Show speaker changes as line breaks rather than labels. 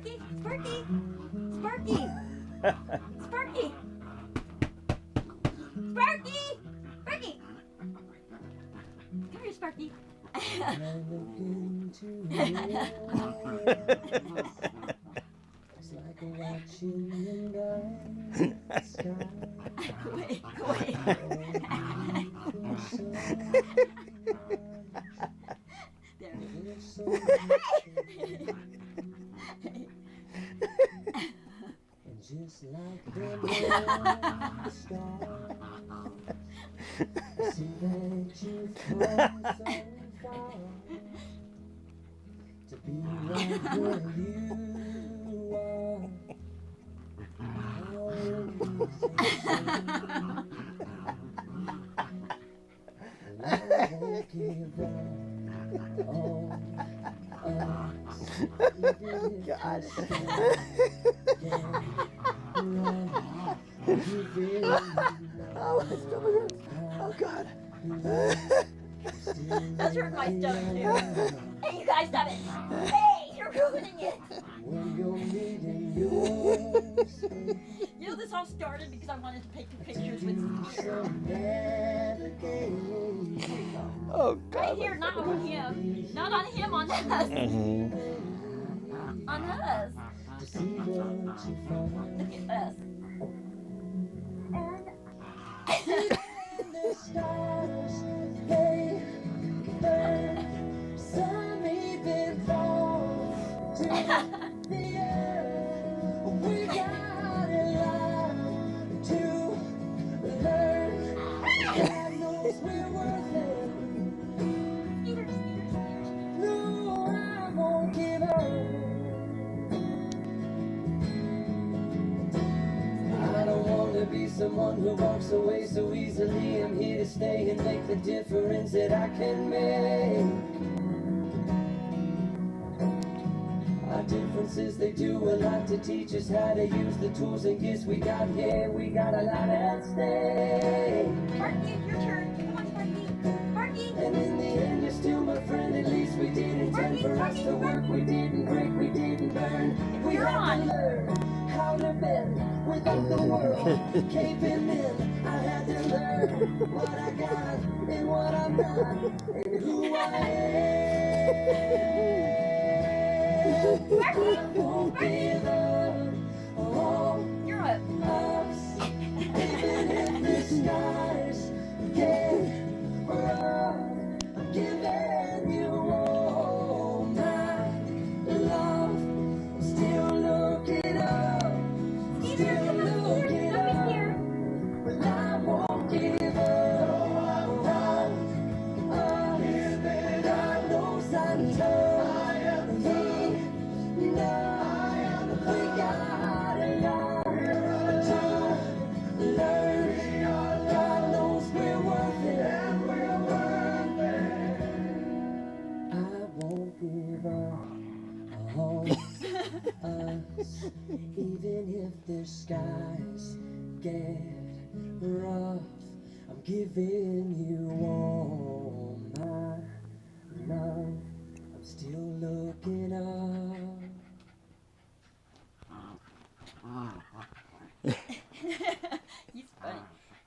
Sparky! Sparky! Sparky! Sparky! Sparky! Sparky! Come here, Sparky.
I look into it's like watching the night sky.
Go away, go away. There.
And just like the morning stars, I see that you fall so far to be right where you are. I won't give up on us, even if
God. Oh, my stomach hurts. Oh, God.
That's hurt my stomach too. Hey, you guys, stop it! Hey, you're ruining it!
when you're meeting yours.
You know, this all started because I wanted to take pictures with Skeeter.
Oh, God.
Right here, not on him. Not on him, on us. On us. Look at us.
The stars, they burn. Some even fall to the earth. We got a lot to learn. God knows we're worth it.
Skeeter, Skeeter, Skeeter.
No, I won't give up. I don't want to be someone who walks away so easily. I'm here to stay and make the difference that I can make. Our differences, they do a lot to teach us how to use the tools and gifts we got here. We got a lot at stake.
Sparky, it's your turn. Come on, Sparky. Sparky.
And in the end, you're still my friend. At least we didn't intend for us to work. We didn't break, we didn't burn. We
You're
had to
on.
learn how to bend without the world caving in. I had to learn what I got and what I'm not and who I am. I won't give up on
You're up.
us, even if the skies get rough. I'm giving you all my love. I'm still looking up,
Skeeter, come on, Skeeter. Don't be scared.
but I won't give up. God knows I'm tough. We got a lot to learn. God knows we're worth it. I won't give up on us, even if the skies get rough. I'm giving you all my love. I'm still looking up.